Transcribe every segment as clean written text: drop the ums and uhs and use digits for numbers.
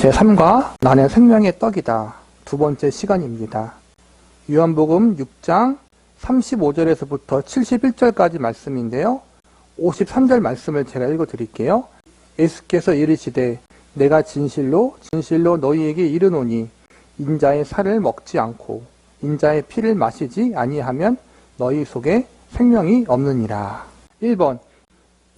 제3과 나는 생명의 떡이다. 두 번째 시간입니다. 요한복음 6장 35절에서부터 71절까지 말씀인데요. 53절 말씀을 제가 읽어드릴게요. 예수께서 이르시되 내가 진실로 진실로 너희에게 이르노니 인자의 살을 먹지 않고 인자의 피를 마시지 아니하면 너희 속에 생명이 없느니라. 1번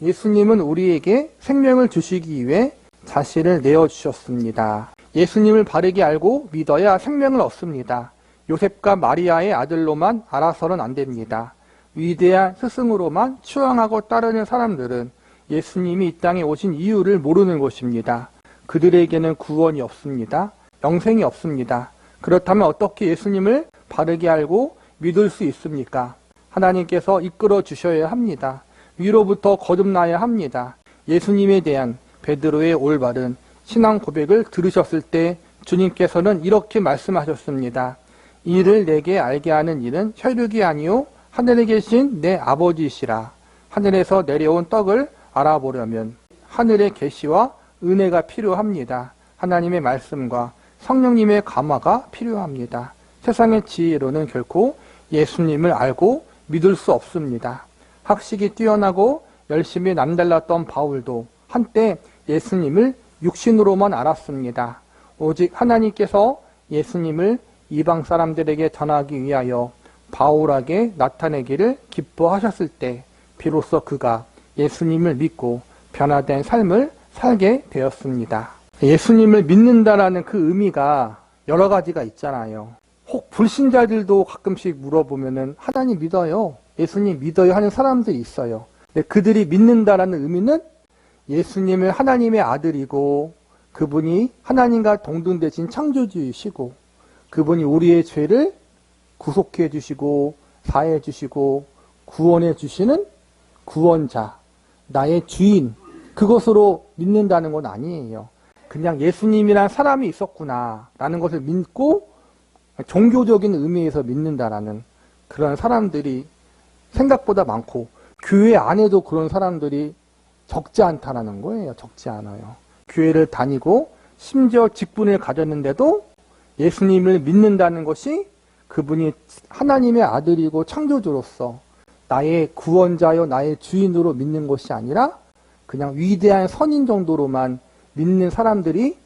예수님은 우리에게 생명을 주시기 위해 자신을 내어주셨습니다. 예수님을 바르게 알고 믿어야 생명을 얻습니다. 요셉과 마리아의 아들로만 알아서는 안 됩니다. 위대한 스승으로만 추앙하고 따르는 사람들은 예수님이 이 땅에 오신 이유를 모르는 것입니다. 그들에게는 구원이 없습니다. 영생이 없습니다. 그렇다면 어떻게 예수님을 바르게 알고 믿을 수 있습니까? 하나님께서 이끌어 주셔야 합니다. 위로부터 거듭나야 합니다. 예수님에 대한 베드로의 올바른 신앙 고백을 들으셨을 때 주님께서는 이렇게 말씀하셨습니다. 이를 내게 알게 하는 일은 혈육이 아니요 하늘에 계신 내 아버지시라. 하늘에서 내려온 떡을 알아보려면 하늘의 계시와 은혜가 필요합니다. 하나님의 말씀과 성령님의 감화가 필요합니다. 세상의 지혜로는 결코 예수님을 알고 믿을 수 없습니다. 학식이 뛰어나고 열심히 남달랐던 바울도 한때 예수님을 육신으로만 알았습니다. 오직 하나님께서 예수님을 이방 사람들에게 전하기 위하여 바울에게 나타내기를 기뻐하셨을 때 비로소 그가 예수님을 믿고 변화된 삶을 살게 되었습니다. 예수님을 믿는다라는 그 의미가 여러 가지가 있잖아요. 혹 불신자들도 가끔씩 물어보면은 하나님 믿어요, 예수님 믿어요 하는 사람들이 있어요. 근데 그들이 믿는다라는 의미는 예수님을 하나님의 아들이고 그분이 하나님과 동등되신 창조주이시고 그분이 우리의 죄를 구속해 주시고 사해 주시고 구원해 주시는 구원자, 나의 주인, 그것으로 믿는다는 건 아니에요. 그냥 예수님이란 사람이 있었구나 라는 것을 믿고 종교적인 의미에서 믿는다라는 그런 사람들이 생각보다 많고 교회 안에도 그런 사람들이 적지 않다라는 거예요. 적지 않아요. 교회를 다니고 심지어 직분을 가졌는데도 예수님을 믿는다는 것이 그분이 하나님의 아들이고 창조주로서 나의 구원자요 나의 주인으로 믿는 것이 아니라 그냥 위대한 선인 정도로만 믿는 사람들이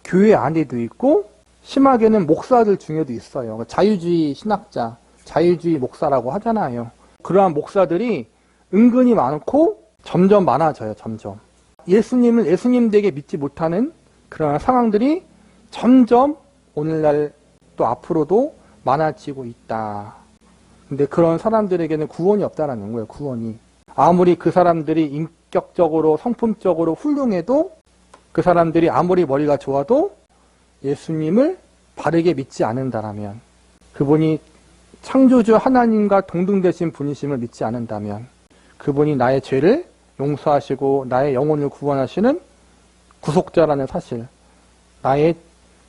교회 안에도 있고 심하게는 목사들 중에도 있어요. 자유주의 신학자, 자유주의 목사라고 하잖아요. 그러한 목사들이 은근히 많고 점점 많아져요. 점점. 예수님을 예수님 되게 믿지 못하는 그런 상황들이 점점 오늘날 또 앞으로도 많아지고 있다. 근데 그런 사람들에게는 구원이 없다라는 거예요. 구원이. 아무리 그 사람들이 인격적으로 성품적으로 훌륭해도 그 사람들이 아무리 머리가 좋아도 예수님을 바르게 믿지 않는다라면 그분이 창조주 하나님과 동등되신 분이심을 믿지 않는다면 그분이 나의 죄를 용서하시고 나의 영혼을 구원하시는 구속자라는 사실, 나의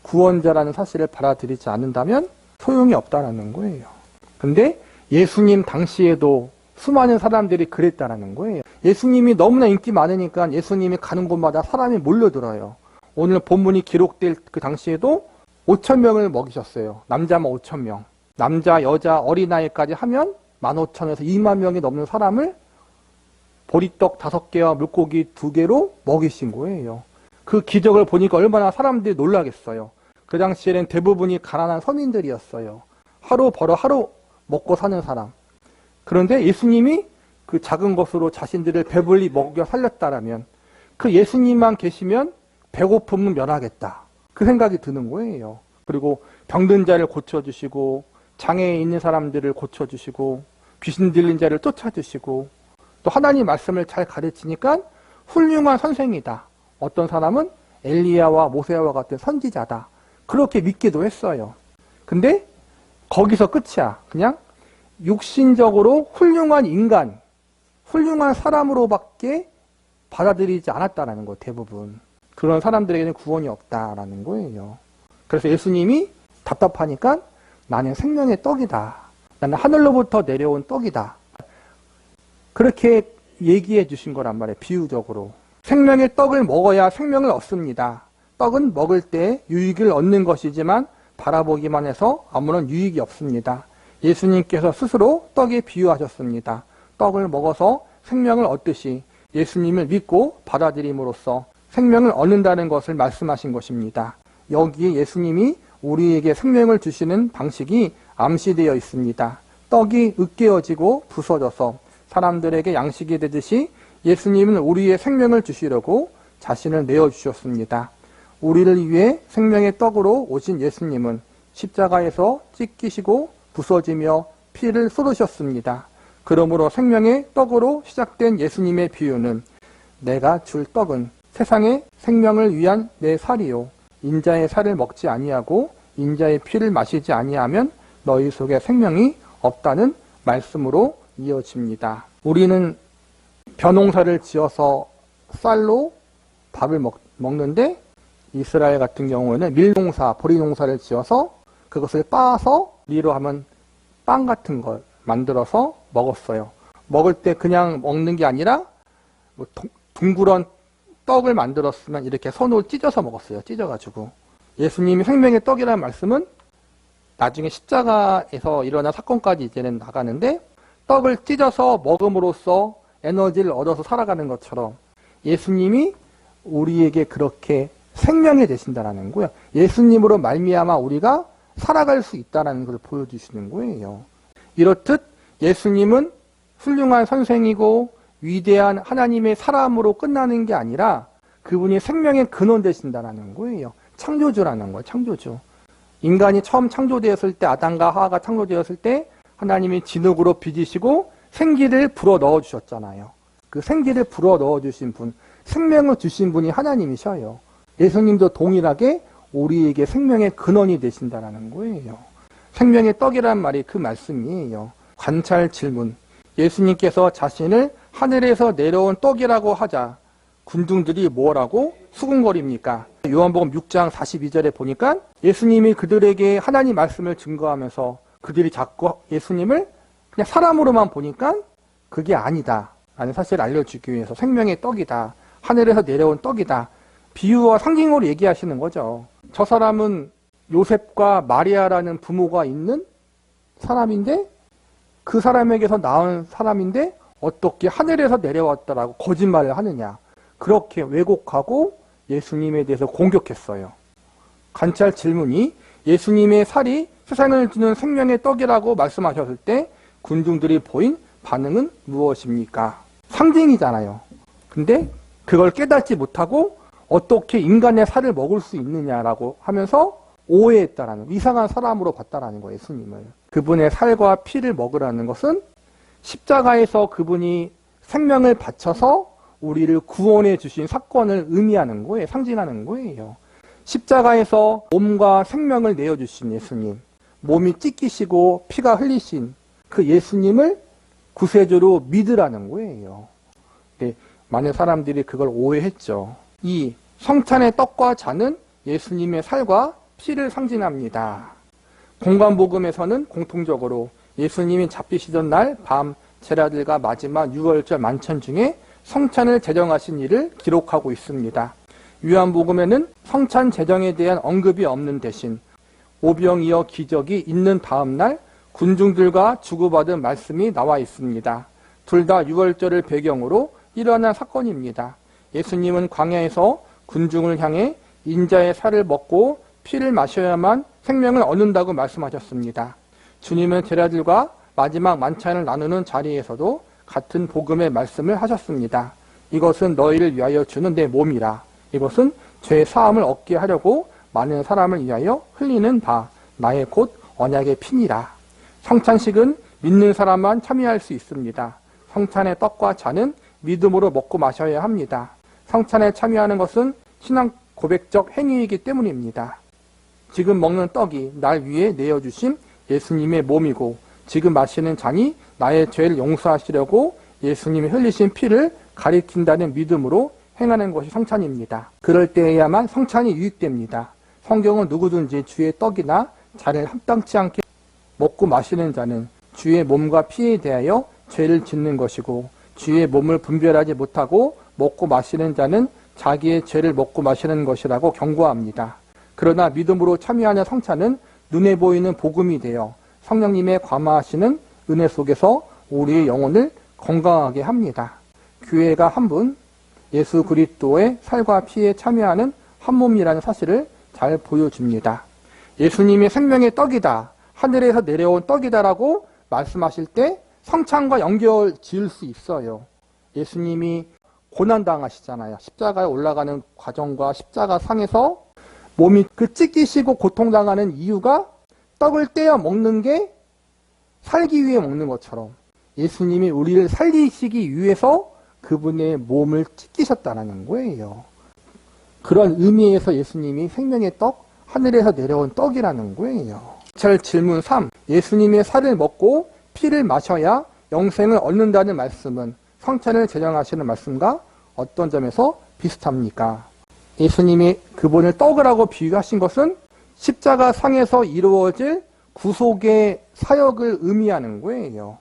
구원자라는 사실을 받아들이지 않는다면 소용이 없다라는 거예요. 근데 예수님 당시에도 수많은 사람들이 그랬다라는 거예요. 예수님이 너무나 인기 많으니까 예수님이 가는 곳마다 사람이 몰려들어요. 오늘 본문이 기록될 그 당시에도 5,000명을 먹이셨어요. 남자만 5,000명. 남자, 여자, 어린아이까지 하면 15,000에서 2만 명이 넘는 사람을 보리떡 5개와 물고기 2개로 먹이신 거예요. 그 기적을 보니까 얼마나 사람들이 놀라겠어요. 그 당시에는 대부분이 가난한 서민들이었어요. 하루 벌어 하루 먹고 사는 사람. 그런데 예수님이 그 작은 것으로 자신들을 배불리 먹여 살렸다라면 그 예수님만 계시면 배고픔은 면하겠다. 그 생각이 드는 거예요. 그리고 병든 자를 고쳐주시고 장애에 있는 사람들을 고쳐주시고 귀신 들린 자를 쫓아주시고 또 하나님 말씀을 잘 가르치니까 훌륭한 선생이다. 어떤 사람은 엘리야와 모세와 같은 선지자다. 그렇게 믿기도 했어요. 근데 거기서 끝이야. 그냥 육신적으로 훌륭한 인간, 훌륭한 사람으로밖에 받아들이지 않았다라는 거 대부분. 그런 사람들에게는 구원이 없다라는 거예요. 그래서 예수님이 답답하니까 나는 생명의 떡이다. 나는 하늘로부터 내려온 떡이다. 그렇게 얘기해 주신 거란 말이에요. 비유적으로. 생명의 떡을 먹어야 생명을 얻습니다. 떡은 먹을 때 유익을 얻는 것이지만 바라보기만 해서 아무런 유익이 없습니다. 예수님께서 스스로 떡에 비유하셨습니다. 떡을 먹어서 생명을 얻듯이 예수님을 믿고 받아들임으로써 생명을 얻는다는 것을 말씀하신 것입니다. 여기에 예수님이 우리에게 생명을 주시는 방식이 암시되어 있습니다. 떡이 으깨어지고 부서져서 사람들에게 양식이 되듯이 예수님은 우리의 생명을 주시려고 자신을 내어주셨습니다. 우리를 위해 생명의 떡으로 오신 예수님은 십자가에서 찢기시고 부서지며 피를 쏟으셨습니다. 그러므로 생명의 떡으로 시작된 예수님의 비유는 내가 줄 떡은 세상의 생명을 위한 내 살이요 인자의 살을 먹지 아니하고 인자의 피를 마시지 아니하면 너희 속에 생명이 없다는 말씀으로 이어집니다. 우리는 벼농사를 지어서 쌀로 밥을 먹는데 이스라엘 같은 경우에는 밀농사, 보리농사를 지어서 그것을 빻아서 우리로 하면 빵 같은 걸 만들어서 먹었어요. 먹을 때 그냥 먹는 게 아니라 둥그런 떡을 만들었으면 이렇게 손으로 찢어서 먹었어요. 찢어가지고. 예수님이 생명의 떡이라는 말씀은 나중에 십자가에서 일어난 사건까지 이제는 나가는데 떡을 찢어서 먹음으로써 에너지를 얻어서 살아가는 것처럼 예수님이 우리에게 그렇게 생명이 되신다라는 거예요. 예수님으로 말미암아 우리가 살아갈 수 있다는 것을 보여주시는 거예요. 이렇듯 예수님은 훌륭한 선생이고 위대한 하나님의 사람으로 끝나는 게 아니라 그분이 생명의 근원 되신다는 거예요. 창조주라는 거예요. 창조주. 인간이 처음 창조되었을 때 아담과 하와가 창조되었을 때 하나님이 진흙으로 빚으시고 생기를 불어 넣어주셨잖아요. 그 생기를 불어 넣어주신 분, 생명을 주신 분이 하나님이셔요. 예수님도 동일하게 우리에게 생명의 근원이 되신다는 거예요. 생명의 떡이란 말이 그 말씀이에요. 관찰 질문. 예수님께서 자신을 하늘에서 내려온 떡이라고 하자 군중들이 뭐라고 수군거립니까? 요한복음 6장 42절에 보니까 예수님이 그들에게 하나님 말씀을 증거하면서 그들이 자꾸 예수님을 그냥 사람으로만 보니까 그게 아니다 라는 사실을 알려주기 위해서 생명의 떡이다, 하늘에서 내려온 떡이다, 비유와 상징으로 얘기하시는 거죠. 저 사람은 요셉과 마리아라는 부모가 있는 사람인데 그 사람에게서 낳은 사람인데 어떻게 하늘에서 내려왔다라고 거짓말을 하느냐, 그렇게 왜곡하고 예수님에 대해서 공격했어요. 관찰 질문이 예수님의 살이 세상을 주는 생명의 떡이라고 말씀하셨을 때 군중들이 보인 반응은 무엇입니까? 상징이잖아요. 근데 그걸 깨닫지 못하고 어떻게 인간의 살을 먹을 수 있느냐라고 하면서 오해했다라는, 이상한 사람으로 봤다라는 거예요, 예수님을. 그분의 살과 피를 먹으라는 것은 십자가에서 그분이 생명을 바쳐서 우리를 구원해 주신 사건을 의미하는 거예요. 상징하는 거예요. 십자가에서 몸과 생명을 내어주신 예수님, 몸이 찢기시고 피가 흘리신 그 예수님을 구세주로 믿으라는 거예요. 네, 많은 사람들이 그걸 오해했죠. 이 성찬의 떡과 잔은 예수님의 살과 피를 상징합니다. 공관복음에서는 공통적으로 예수님이 잡히시던 날 밤 제자들과 마지막 유월절 만찬 중에 성찬을 제정하신 일을 기록하고 있습니다. 요한복음에는 성찬 제정에 대한 언급이 없는 대신 오병이어 기적이 있는 다음 날 군중들과 주고받은 말씀이 나와 있습니다. 둘 다 유월절을 배경으로 일어난 사건입니다. 예수님은 광야에서 군중을 향해 인자의 살을 먹고 피를 마셔야만 생명을 얻는다고 말씀하셨습니다. 주님은 제자들과 마지막 만찬을 나누는 자리에서도 같은 복음의 말씀을 하셨습니다. 이것은 너희를 위하여 주는 내 몸이라. 이것은 죄 사함을 얻게 하려고 많은 사람을 위하여 흘리는 바 나의 곧 언약의 피니라. 성찬식은 믿는 사람만 참여할 수 있습니다. 성찬의 떡과 잔은 믿음으로 먹고 마셔야 합니다. 성찬에 참여하는 것은 신앙 고백적 행위이기 때문입니다. 지금 먹는 떡이 날 위해 내어주신 예수님의 몸이고 지금 마시는 잔이 나의 죄를 용서하시려고 예수님이 흘리신 피를 가리킨다는 믿음으로 행하는 것이 성찬입니다. 그럴 때에야만 성찬이 유익됩니다. 성경은 누구든지 주의 떡이나 잔을 합당치 않게 먹고 마시는 자는 주의 몸과 피에 대하여 죄를 짓는 것이고 주의 몸을 분별하지 못하고 먹고 마시는 자는 자기의 죄를 먹고 마시는 것이라고 경고합니다. 그러나 믿음으로 참여하는 성찬은 눈에 보이는 복음이 되어 성령님의 감화하시는 은혜 속에서 우리의 영혼을 건강하게 합니다. 교회가 한 분, 예수 그리스도의 살과 피에 참여하는 한 몸이라는 사실을 잘 보여줍니다. 예수님이 생명의 떡이다, 하늘에서 내려온 떡이다라고 말씀하실 때 성찬과 연결 지을 수 있어요. 예수님이 고난당하시잖아요. 십자가에 올라가는 과정과 십자가 상에서 몸이 찢기시고 고통당하는 이유가 떡을 떼어 먹는 게 살기 위해 먹는 것처럼 예수님이 우리를 살리시기 위해서 그분의 몸을 찢기셨다는 거예요. 그런 의미에서 예수님이 생명의 떡, 하늘에서 내려온 떡이라는 거예요. 질문 3. 예수님의 살을 먹고 피를 마셔야 영생을 얻는다는 말씀은 성찬을 제정하시는 말씀과 어떤 점에서 비슷합니까? 예수님이 그분을 떡이라고 비유하신 것은 십자가 상에서 이루어질 구속의 사역을 의미하는 거예요.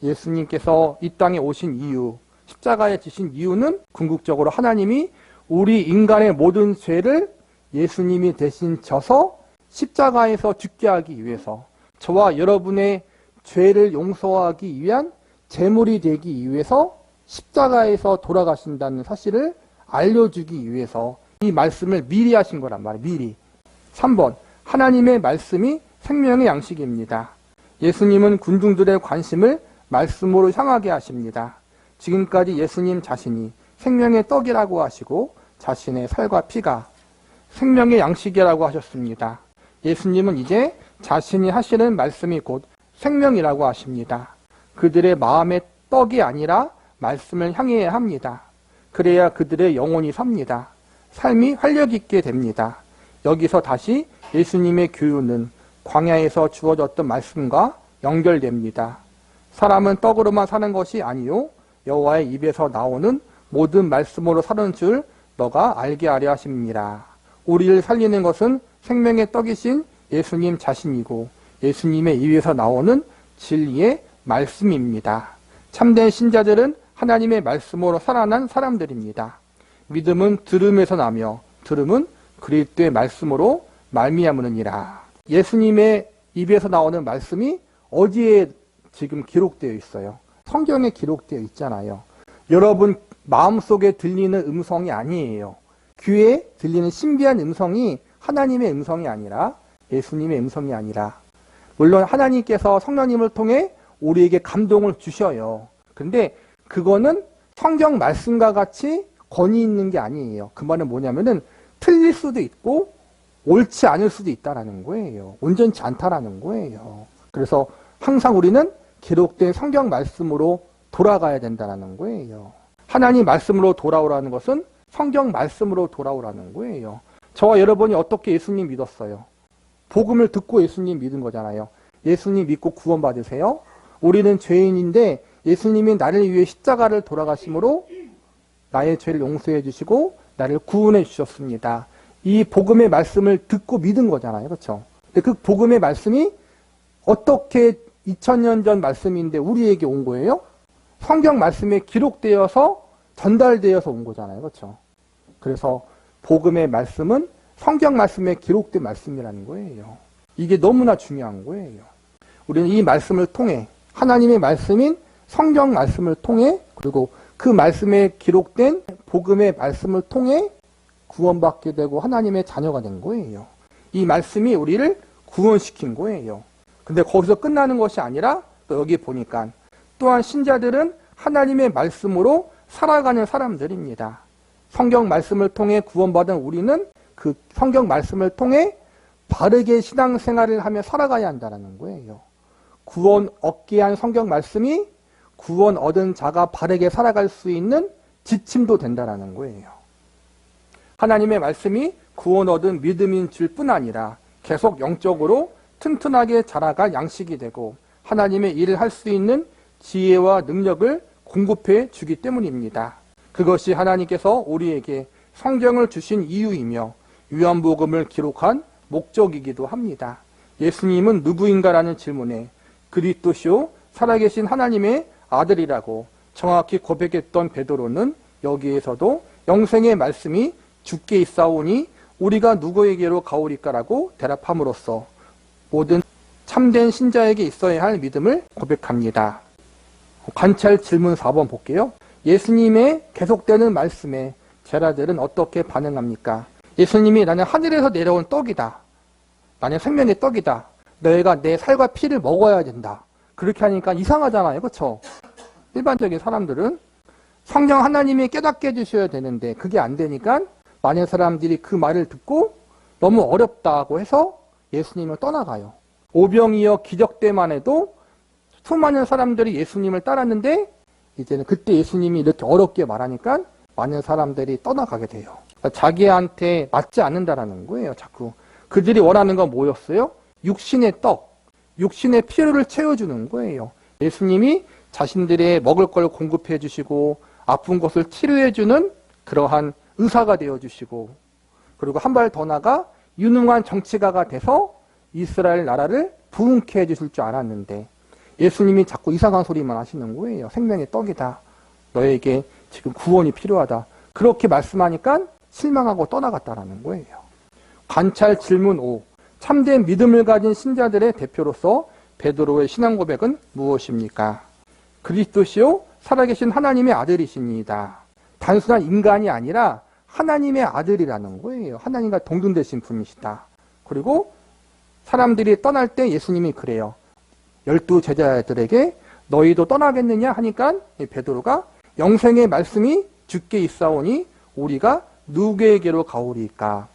예수님께서 이 땅에 오신 이유, 십자가에 지신 이유는 궁극적으로 하나님이 우리 인간의 모든 죄를 예수님이 대신 져서 십자가에서 죽게 하기 위해서, 저와 여러분의 죄를 용서하기 위한 제물이 되기 위해서 십자가에서 돌아가신다는 사실을 알려주기 위해서 이 말씀을 미리 하신 거란 말이에요. 미리. 3번, 하나님의 말씀이 생명의 양식입니다. 예수님은 군중들의 관심을 말씀으로 향하게 하십니다. 지금까지 예수님 자신이 생명의 떡이라고 하시고 자신의 살과 피가 생명의 양식이라고 하셨습니다. 예수님은 이제 자신이 하시는 말씀이 곧 생명이라고 하십니다. 그들의 마음의 떡이 아니라 말씀을 향해야 합니다. 그래야 그들의 영혼이 삽니다. 삶이 활력 있게 됩니다. 여기서 다시 예수님의 교훈은 광야에서 주어졌던 말씀과 연결됩니다. 사람은 떡으로만 사는 것이 아니요 여호와의 입에서 나오는 모든 말씀으로 사는 줄 너가 알게 하려 하십니다. 우리를 살리는 것은 생명의 떡이신 예수님 자신이고 예수님의 입에서 나오는 진리의 말씀입니다. 참된 신자들은 하나님의 말씀으로 살아난 사람들입니다. 믿음은 들음에서 나며 들음은 그리스도의 말씀으로 말미암으느니라. 예수님의 입에서 나오는 말씀이 어디에 지금 기록되어 있어요? 성경에 기록되어 있잖아요. 여러분 마음속에 들리는 음성이 아니에요. 귀에 들리는 신비한 음성이 하나님의 음성이 아니라 예수님의 음성이 아니라, 물론 하나님께서 성령님을 통해 우리에게 감동을 주셔요. 근데 그거는 성경 말씀과 같이 권위 있는 게 아니에요. 그 말은 뭐냐면은 틀릴 수도 있고 옳지 않을 수도 있다라는 거예요. 온전치 않다라는 거예요. 그래서 항상 우리는 기록된 성경 말씀으로 돌아가야 된다는 거예요. 하나님 말씀으로 돌아오라는 것은 성경 말씀으로 돌아오라는 거예요. 저와 여러분이 어떻게 예수님 믿었어요? 복음을 듣고 예수님 믿은 거잖아요. 예수님 믿고 구원받으세요. 우리는 죄인인데 예수님이 나를 위해 십자가를 돌아가심으로 나의 죄를 용서해 주시고 나를 구원해 주셨습니다. 이 복음의 말씀을 듣고 믿은 거잖아요. 그렇죠? 근데 그 복음의 말씀이 어떻게 2000년 전 말씀인데 우리에게 온 거예요? 성경 말씀에 기록되어서 전달되어서 온 거잖아요. 그렇죠? 그래서 복음의 말씀은 성경 말씀에 기록된 말씀이라는 거예요. 이게 너무나 중요한 거예요. 우리는 이 말씀을 통해, 하나님의 말씀인 성경 말씀을 통해, 그리고 그 말씀에 기록된 복음의 말씀을 통해 구원받게 되고 하나님의 자녀가 된 거예요. 이 말씀이 우리를 구원시킨 거예요. 근데 거기서 끝나는 것이 아니라 또 여기 보니까 또한 신자들은 하나님의 말씀으로 살아가는 사람들입니다. 성경 말씀을 통해 구원받은 우리는 그 성경 말씀을 통해 바르게 신앙생활을 하며 살아가야 한다는 거예요. 구원 얻게 한 성경 말씀이 구원 얻은 자가 바르게 살아갈 수 있는 지침도 된다는 거예요. 하나님의 말씀이 구원 얻은 믿음인 줄 뿐 아니라 계속 영적으로 튼튼하게 자라갈 양식이 되고 하나님의 일을 할 수 있는 지혜와 능력을 공급해 주기 때문입니다. 그것이 하나님께서 우리에게 성경을 주신 이유이며 요한복음을 기록한 목적이기도 합니다. 예수님은 누구인가라는 질문에 그리스도시요 살아계신 하나님의 아들이라고 정확히 고백했던 베드로는 여기에서도 영생의 말씀이 주께 있사오니 우리가 누구에게로 가오리까라고 대답함으로써 모든 참된 신자에게 있어야 할 믿음을 고백합니다. 관찰 질문 4번 볼게요. 예수님의 계속되는 말씀에 제자들은 어떻게 반응합니까? 예수님이 나는 하늘에서 내려온 떡이다. 나는 생명의 떡이다. 너희가 내 살과 피를 먹어야 된다. 그렇게 하니까 이상하잖아요. 그렇죠? 일반적인 사람들은 성령 하나님이 깨닫게 해주셔야 되는데 그게 안 되니까 많은 사람들이 그 말을 듣고 너무 어렵다고 해서 예수님을 떠나가요. 오병이어 기적 때만 해도 수많은 사람들이 예수님을 따랐는데 이제는 그때 예수님이 이렇게 어렵게 말하니까 많은 사람들이 떠나가게 돼요. 그러니까 자기한테 맞지 않는다라는 거예요. 자꾸 그들이 원하는 건 뭐였어요? 육신의 떡, 육신의 필요를 채워주는 거예요. 예수님이 자신들의 먹을 걸 공급해 주시고 아픈 것을 치료해 주는 그러한 의사가 되어 주시고 그리고 한 발 더 나가 유능한 정치가가 돼서 이스라엘 나라를 부흥케 해주실 줄 알았는데 예수님이 자꾸 이상한 소리만 하시는 거예요. 생명의 떡이다. 너에게 지금 구원이 필요하다. 그렇게 말씀하니까 실망하고 떠나갔다라는 거예요. 관찰 질문 5. 참된 믿음을 가진 신자들의 대표로서 베드로의 신앙 고백은 무엇입니까? 그리스도시요 살아계신 하나님의 아들이십니다. 단순한 인간이 아니라 하나님의 아들이라는 거예요. 하나님과 동등되신 분이시다. 그리고 사람들이 떠날 때 예수님이 그래요. 12 제자들에게 너희도 떠나겠느냐 하니까 베드로가 영생의 말씀이 주께 있사오니 우리가 누구에게로 가오리까.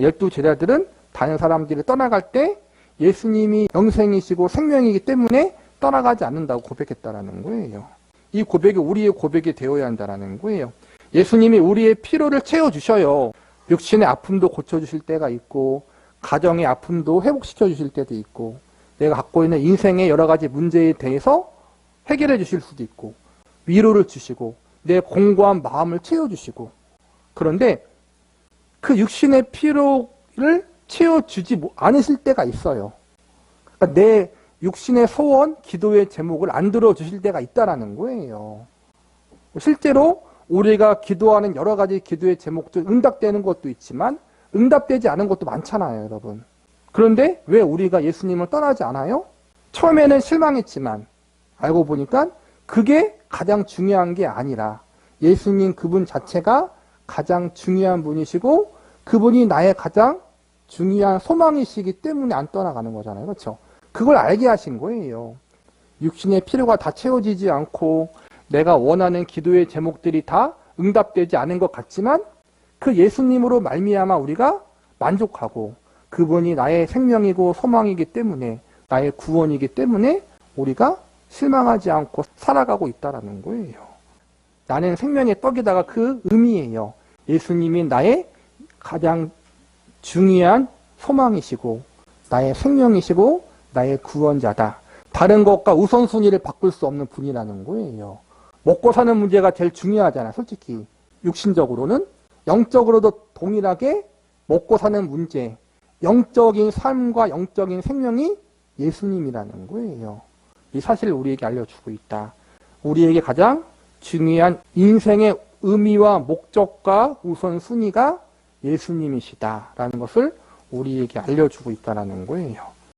12 제자들은 다른 사람들이 떠나갈 때 예수님이 영생이시고 생명이기 때문에 떠나가지 않는다고 고백했다라는 거예요. 이 고백이 우리의 고백이 되어야 한다라는 거예요. 예수님이 우리의 필요를 채워주셔요. 육신의 아픔도 고쳐주실 때가 있고 가정의 아픔도 회복시켜 주실 때도 있고 내가 갖고 있는 인생의 여러 가지 문제에 대해서 해결해 주실 수도 있고 위로를 주시고 내 공고한 마음을 채워주시고 그런데 그 육신의 필요를 채워주지 않으실 때가 있어요. 그러니까 내 육신의 소원, 기도의 제목을 안 들어주실 때가 있다라는 거예요. 실제로 우리가 기도하는 여러 가지 기도의 제목들 응답되는 것도 있지만 응답되지 않은 것도 많잖아요, 여러분. 그런데 왜 우리가 예수님을 떠나지 않아요? 처음에는 실망했지만 알고 보니까 그게 가장 중요한 게 아니라 예수님 그분 자체가 가장 중요한 분이시고 그분이 나의 가장 중요한 소망이시기 때문에 안 떠나가는 거잖아요. 그렇죠? 그걸 알게 하신 거예요. 육신의 필요가 다 채워지지 않고 내가 원하는 기도의 제목들이 다 응답되지 않은 것 같지만 그 예수님으로 말미암아 우리가 만족하고 그분이 나의 생명이고 소망이기 때문에 나의 구원이기 때문에 우리가 실망하지 않고 살아가고 있다는 거예요. 나는 생명의 떡이다가 그 의미예요. 예수님이 나의 가장 중요한 소망이시고 나의 생명이시고 나의 구원자다. 다른 것과 우선순위를 바꿀 수 없는 분이라는 거예요. 먹고 사는 문제가 제일 중요하잖아. 솔직히 육신적으로는 영적으로도 동일하게 먹고 사는 문제, 영적인 삶과 영적인 생명이 예수님이라는 거예요. 이 사실을 우리에게 알려주고 있다. 우리에게 가장 중요한 인생의 의미와 목적과 우선순위가 예수님이시다라는 것을 우리에게 알려주고 있다는 거예요.